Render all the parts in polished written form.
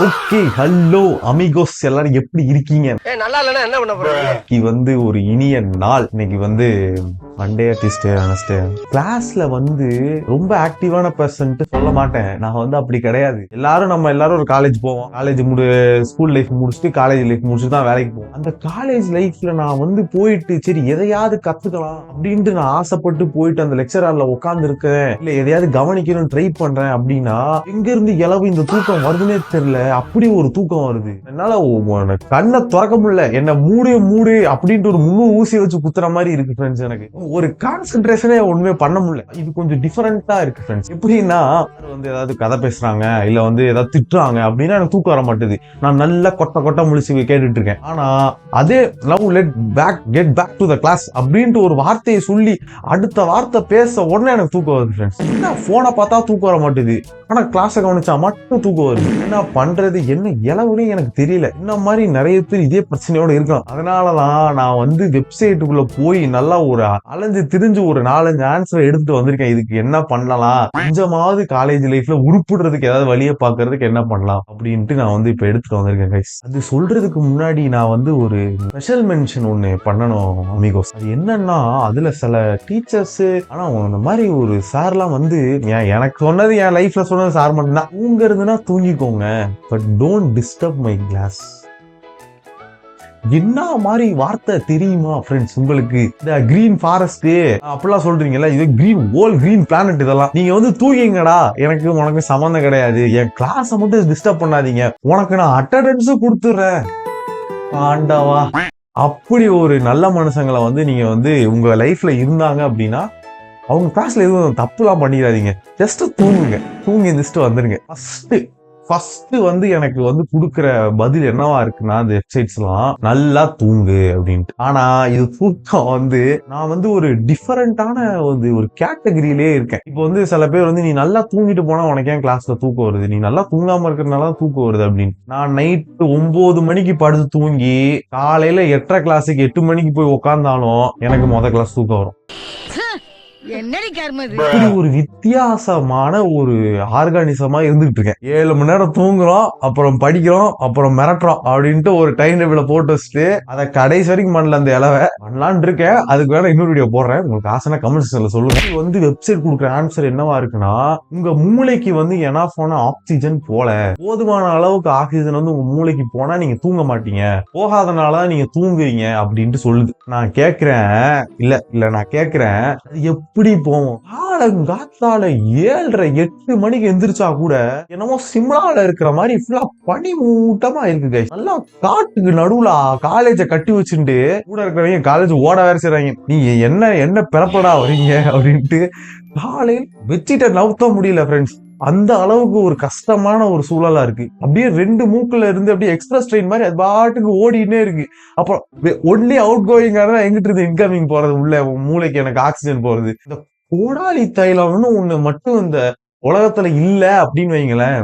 Okay, hello amigos, எல்லாரும் எப்படி இருக்கீங்க? நல்லா இல்லைன்னா என்ன பண்ண போறீங்க? இன்னைக்கு ஒரு இனிய நாள். இன்னைக்கு மண்டே, டியூஸ்டே, வெட்னஸ்டே. கிளாஸ்ல ரொம்ப ஆக்டிவான பர்சன் சொல்ல மாட்டேன். நான் அப்படி கிடையாது. நம்ம எல்லாரும் ஒரு காலேஜ் போவோம். ஸ்கூல் லைஃப் முடிச்சுட்டு காலேஜ் லைஃப் முடிச்சுட்டு தான் வேலைக்கு போவோம். அந்த காலேஜ் லைஃப்ல நான் போயிட்டு சரி எதையாவது கத்துக்கலாம் அப்படின்ட்டு நான் ஆசைப்பட்டு போயிட்டு அந்த லெக்சரர்ல உட்கார்ந்து இருக்கேன், இல்ல எதையாவது கவனிக்கணும்னு ட்ரை பண்றேன் அப்படின்னா எங்க இருந்து இளவு இந்த தூக்கம் வருதுன்னே தெரியல. அப்படி ஒரு தூக்கம் வருது. என்னால கண்ணை திறக்க முடியல. என்ன மூடு அப்படின்ட்டு ஒரு 300 ஊசி வச்சு குத்துற மாதிரி இருக்கு ஃப்ரெண்ட்ஸ். எனக்கு ஒரு கான்சென்ட்ரேஷனே ஒண்ணுமே பண்ண முடியல. இது கொஞ்சம் டிஃபரெண்டா இருக்கு ஃப்ரெண்ட்ஸ். எப்படின்னா ஏதாவது கதை பேசுறாங்க இல்ல ஏதாவது திட்டுறாங்க அப்படின்னா எனக்கு தூக்கம் வர மாட்டேது. நான் நல்லா கொட்ட முழிச்சு கேட்டுட்டு இருக்கேன். ஆனா அதே get back to the class அப்படின்ட்டு ஒரு வார்த்தையை சொல்லி அடுத்த வார்த்தை பேச உடனே எனக்கு தூக்கம் வருது ஃப்ரெண்ட்ஸ். என்ன போனை பார்த்தா தூக்கம் வர மாட்டேது, ஆனா கிளாஸை கவனிச்சா மட்டும் தூக்கம் வருது. என்ன பண்றது, என்ன இளவுனே எனக்கு தெரியல. இந்த மாதிரி நிறைய பேர் இதே பிரச்சனையோட இருக்கலாம். அதனாலதான் நான் வெப்சைட்டுக்குள்ள போய் நல்லா ஒரு அலைஞ்சு திரிஞ்சு ஒரு 4-5 ஆன்சர் எடுத்துட்டு வந்திருக்கேன். இதுக்கு என்ன பண்ணலாம், கொஞ்சமாவது காலேஜ் லைஃப்ல உருப்பிடுறதுக்கு ஏதாவது வழியை பாக்குறதுக்கு என்ன பண்ணலாம் அப்படின்ட்டு நான் இப்ப எடுத்துட்டு வந்திருக்கேன் கைஸ். அது சொல்றதுக்கு முன்னாடி நான் ஒரு ஸ்பெஷல் மென்ஷன் ஒண்ணு பண்ணணும் அமிகோஸ். அது என்னன்னா, அதுல சில டீச்சர்ஸ், ஆனா அந்த மாதிரி ஒரு சார்லாம் எனக்கு சொன்னது, என் லைஃப்ல சொன்னது சார் மட்டும்தான். தூங்குறதுன்னா தூங்கிக்கோங்க, but don't disturb my class. என்ன மாதிரி வார்த்தை தெரியுமா ஃப்ரெண்ட்ஸ் உங்களுக்கு? இந்த கிரீன் ஃபாரஸ்ட் அப்படிலாம் சொல்றீங்கல்ல, இது கிரீன் பிளானட். இதெல்லாம் நீங்க தூங்கிங்கடா, எனக்கு உனக்கு சம்மந்தம் கிடையாது. என் கிளாஸ மட்டும் டிஸ்டர்ப் பண்ணாதீங்க, உனக்கு நான் அட்டெண்டன்ஸும் கொடுத்துறேன். ஆண்டவா, அப்படி ஒரு நல்ல மனுஷங்களை நீங்க உங்க லைஃப்ல இருந்தாங்க அப்படின்னா அவங்க கிளாஸ்ல எதுவும் தப்புலாம் பண்ணிடாதீங்க. ஜஸ்ட் தூங்குங்க, தூங்கி எந்திரிச்சிட்டு வந்துருங்க. ஃபர்ஸ்ட் எனக்கு கொடுக்குற பதில் என்னவா இருக்குன்னா, அந்த வெப்சைட்ஸ் எல்லாம் நல்லா தூங்கு அப்படின்ட்டு. ஆனா இது தூக்கம் நான் ஒரு டிஃபரெண்டான ஒரு கேட்டகரியிலே இருக்கேன். இப்போ சில பேர் நீ நல்லா தூங்கிட்டு போனா உனக்கு ஏன் கிளாஸ்ல தூக்கம் வருது, நீ நல்லா தூங்காம இருக்கிறதுனால தூக்கம் வருது அப்படின்னு. நான் நைட்டு 9 மணிக்கு படுத்து தூங்கி காலையில 8:30 கிளாஸுக்கு 8 மணிக்கு போய் உட்கார்ந்தாலும் எனக்கு மொத கிளாஸ் தூக்கம் வரும். ஒரு வித்தியாசமான ஒரு ஆர்கானிசமா இருந்துட்டு இருக்கேன். 7 மணி நேரம் தூங்குறோம், அப்புறம் படிக்கிறோம், அப்புறம் மிரட்டுறோம் அப்படின்ட்டு ஒரு டைம் டேபிள போட்டு வச்சுட்டு அதை கடைசி வரைக்கும் பண்ணல. அந்த இலவை பண்ணலான் இருக்கேன். அதுக்கு வேற இன்னொரு வீடியோ போடுறேன். உங்களுக்கு ஆசைனா கமெண்ட் செக்ஷன்ல சொல்லுங்க. வெப்சைட் கொடுக்குற ஆன்சர் என்னவா இருக்குன்னா, உங்க மூளைக்கு எனாஃபான ஆக்சிஜன் போல, போதுமான அளவுக்கு ஆக்சிஜன் உங்க மூளைக்கு போனா நீங்க தூங்க மாட்டீங்க, போகாதனாலதான் நீங்க தூங்குவீங்க அப்படின்ட்டு சொல்லுது. நான் கேக்குறேன், நான் கேக்குறேன், எப்படி போவோம்? காத்தால 7:30-8 மணிக்கு எந்திரிச்சா கூட என்னமோ சிம்லால இருக்கிற மாதிரி ஃபுல்லா பனி மூட்டமா இருக்கு கைஸ். நல்லா காட்டுக்கு நடுவுல காலேஜ கட்டி வச்சுட்டு கூட இருக்கிறவங்க காலேஜ் ஓட வேற செய்றாங்க. நீங்க என்ன பிறப்படா வரீங்க அப்படின்ட்டு காலையில் வெச்சிட்ட நவுத்த முடியல ஃப்ரெண்ட்ஸ். அந்த அளவுக்கு ஒரு கஷ்டமான ஒரு சூழலா இருக்கு. அப்படியே 2 மூக்குல இருந்து அப்படியே எக்ஸ்பிரஸ் ட்ரெயின் மாதிரி அது பாட்டுக்கு ஓடினே இருக்கு. அப்புறம் ஒன்லி அவுட் கோயிங் எங்கிட்டு இருந்து இன்கமிங் போறது, உள்ள மூளைக்கு எனக்கு ஆக்சிஜன் போறது. இந்த கோடாலி தைலம்னு ஒண்ணு மட்டும் இந்த உலகத்துல இல்ல அப்படின்னு வைங்களேன்,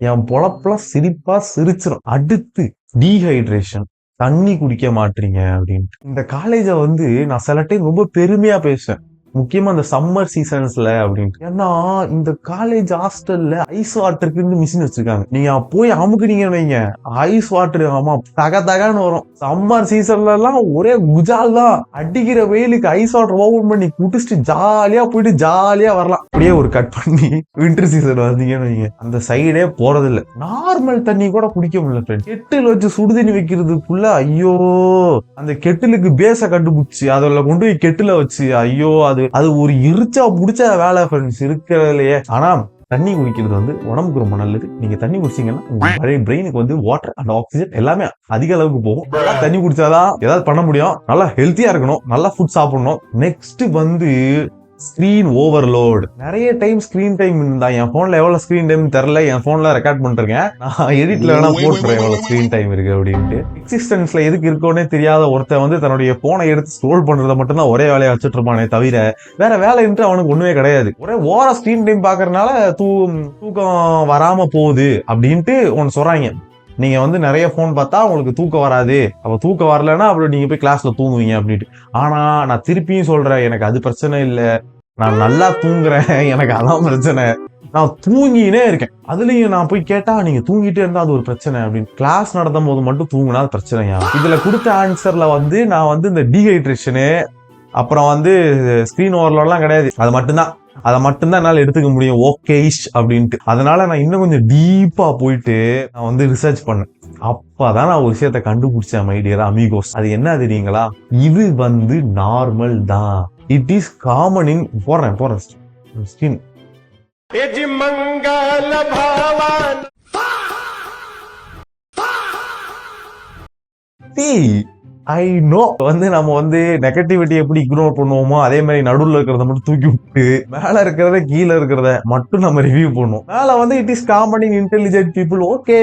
என் பொழப்பெல்லாம் சிரிப்பா சிரிச்சிடும். அடுத்து டீஹைட்ரேஷன், தண்ணி குடிக்க மாட்டீங்க அப்படின்ட்டு. இந்த காலேஜ நான் சில டைம் ரொம்ப பெருமையா பேசுவேன், முக்கியமா இந்த சம்மர் சீசன்ஸ்ல அப்படின்ட்டு. ஏன்னா இந்த காலேஜ் ஹாஸ்டல்ல ஐஸ் வாட்டருக்கு மிஷின் வச்சிருக்காங்க. நீங்க போய் அமுக்குனீங்கன்னு வைங்க, ஐஸ் வாட்டர் ஆமா தகன்னு வரும். சம்மர் சீசன்ல எல்லாம் ஒரே குஜால் தான். அடிக்கிற வெயிலுக்கு ஐஸ் வாட்டர் ஓபன் பண்ணி குடிச்சிட்டு ஜாலியா போயிட்டு ஜாலியா வரலாம். அப்படியே ஒரு கட் பண்ணி வின்டர் சீசன் வந்தீங்கன்னு வைங்க, அந்த சைடே போறது இல்ல. நார்மல் தண்ணி கூட குடிக்க முடியல ஃப்ரெண்ட். கெட்டில் வச்சு சுடுதண்ணி வைக்கிறதுக்குள்ள ஐயோ, அந்த கெட்டிலுக்கு பேஸ கண்டுபிடிச்சு அதில் கொண்டு போய் கெட்டில வச்சு ஐயோ, அது ஒரு இருச்சா புடிச்ச வேலை ஃப்ரெண்ட்ஸ் இருக்கிறதுலயே. ஆனா தண்ணி குடிக்கிறது உடம்புக்கு ரொம்ப நல்லது. நீங்க தண்ணி குடிச்சீங்கன்னா உங்க பிரெயினுக்கு வாட்டர் அண்ட் ஆக்சிஜன் எல்லாமே அதிக அளவுக்கு போகும். தண்ணி குடிச்சாதான் ஏதாவது பண்ண முடியும். நல்லா ஹெல்த்தியா இருக்கணும், நல்லா ஃபுட் சாப்பிடணும். Next screen overload. நிறைய டைம் ஸ்கிரீன் டைம் இருந்தா என் போன்ல எவ்வளவு ஸ்கிரீன் டைம் தெரியல, என் போன்ல ரெக்கார்ட் பண்ணிருக்கேன். நான் எடிட்ல வேணா போட்டுறேன் எவ்வளவு ஸ்கிரீன் டைம் இருக்கு அப்படின்ட்டு. எக்ஸிஸ்டன்ஸ்ல எதுக்கு இருக்கோன்னே தெரியாத ஒருத்தன் தன்னுடைய போனை எடுத்து ஸ்க்ரோல் பண்றத மட்டும் தான் ஒரே வேலையை வச்சுட்டு இருப்பானே தவிர வேற வேலைன்ட்டு அவனுக்கு ஒண்ணுமே கிடையாது. ஒரே ஓவரா ஸ்கிரீன் டைம் பாக்குறதுனால தூக்கம் வராம போகுது அப்படின்ட்டு ஒன்னு சொல்றாங்க. நீங்க நிறைய போன் பார்த்தா உங்களுக்கு தூக்கம் வராது, அப்ப தூக்கம் வரலன்னா அப்புறம் நீங்க போய் கிளாஸ்ல தூங்குவீங்க அப்படின்ட்டு. ஆனா நான் திருப்பியும் சொல்றேன், எனக்கு அது பிரச்சனை இல்லை, நான் நல்லா தூங்குறேன், எனக்கு அதான் பிரச்சனை. நான் தூங்கினே இருக்கேன். அதுலயும் நான் போய் கேட்டா நீங்க தூங்கிட்டே இருந்தா அது ஒரு பிரச்சனை அப்படின்னு. கிளாஸ் நடத்தும் போது மட்டும் தூங்கினா அது பிரச்சனையா? இதுல கொடுத்த ஆன்சர்ல வந்து நான் வந்து இந்த டீஹைட்ரேஷனு அப்புறம் வந்து ஸ்கிரீன் ஓவர்லோட்லாம் கிடையாது. அதை மட்டும்தான் என்னால எடுத்துக்க முடியும் ஓகேஷ் அப்படின்ட்டு. அதனால நான் இன்னும் கொஞ்சம் டீப்பா போயிட்டு நான் வந்து ரிசர்ச் பண்ணேன். அப்பதான் நான் ஒரு விஷயத்த கண்டுபிடிச்சேன் மை டியர் அமிகோஸ். அது என்ன தெரியுங்களா? இது வந்து நார்மல் தான். இட் இஸ் காமன் இன் போறேன் ஸ்கின். ஐ நோ வந்து நம்ம வந்து நெகட்டிவிட்டி எப்படி இக்னோர் பண்ணுவோமோ அதே மாதிரி நடுவில் இருக்கிறத மட்டும் தூக்கி விட்டு மேல இருக்கிறத கீழே இருக்கிறத மட்டும் நம்ம ரிவ்யூ பண்ணுவோம். மேல வந்து it is common in intelligent people. Okay,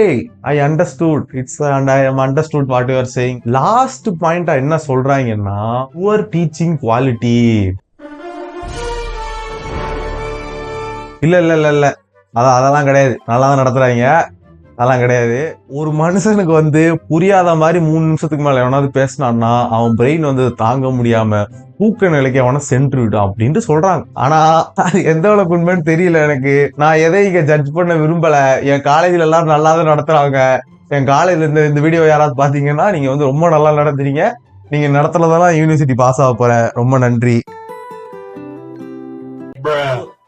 I understood it's and I am understood what you are saying. Last பாயிண்டா என்ன சொல்றாங்கன்னா புவர் டீச்சிங் குவாலிட்டி. இல்ல அதெல்லாம் கிடையாது, நல்லா தான் நடத்துறாங்க, அதெல்லாம் கிடையாது. ஒரு மனுஷனுக்கு வந்து புரியாத மாதிரி 3 நிமிஷத்துக்கு மேல எவனாவது பேசினான்னா அவன் பிரெயின் வந்து தாங்க முடியாம தூக்க நிலைக்கு அவனை சென்று விடும் அப்படின்ட்டு சொல்றாங்க. ஆனா அது எந்த அளவுக்கு உண்மைன்னு தெரியல எனக்கு. நான் எதை இங்க ஜட்ஜ் பண்ண விரும்பல. என் காலேஜ்ல எல்லாரும் நல்லா தான் நடத்துறாங்க. என் காலேஜ்ல இந்த வீடியோ யாராவது பாத்தீங்கன்னா நீங்க வந்து ரொம்ப நல்லா நடத்துறீங்க. நீங்க நடத்துறதெல்லாம் யூனிவர்சிட்டி பாஸ் ஆக போறேன், ரொம்ப நன்றி.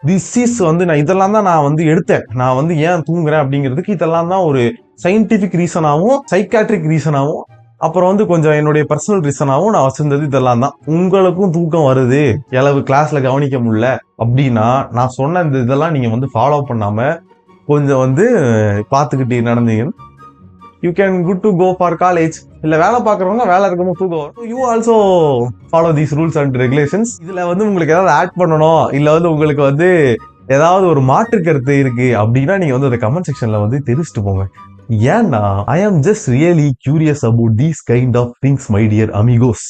திஸ் இஸ் வந்து நான் இதெல்லாம் தான் நான் வந்து எடுத்தேன். நான் வந்து ஏன் தூங்குறேன் அப்படிங்கிறதுக்கு இதெல்லாம் தான் ஒரு சயின்டிபிக் ரீசனாகவும் சைக்காட்ரிக் ரீசனாகவும் அப்புறம் வந்து கொஞ்சம் என்னுடைய பர்சனல் ரீசனாகவும் நான் வச்சிருந்தது இதெல்லாம் தான். உங்களுக்கும் தூக்கம் வருது, எளவு கிளாஸ்ல கவனிக்க முடியல அப்படின்னா நான் சொன்ன இந்த இதெல்லாம் நீங்க வந்து ஃபாலோ பண்ணாம கொஞ்சம் வந்து பார்த்துக்கிட்டு நடந்தீங்கன்னு you can good to go for college. இல்ல வேலை பாக்குறவங்க வேலை இருக்கும்போது தூக்கம் வரும். You also follow these rules and regulations. இதுல வந்து உங்களுக்கு ஏதாவது ஆட் பண்ணணும் இல்ல வந்து உங்களுக்கு வந்து ஏதாவது ஒரு மாற்று கருத்து இருக்கு அப்படின்னா நீங்க வந்து அந்த கமெண்ட் செக்ஷன்ல வந்து தெரிவிச்சுட்டு போங்க. ஏன்னா I am just really curious about these kind of things my dear amigos.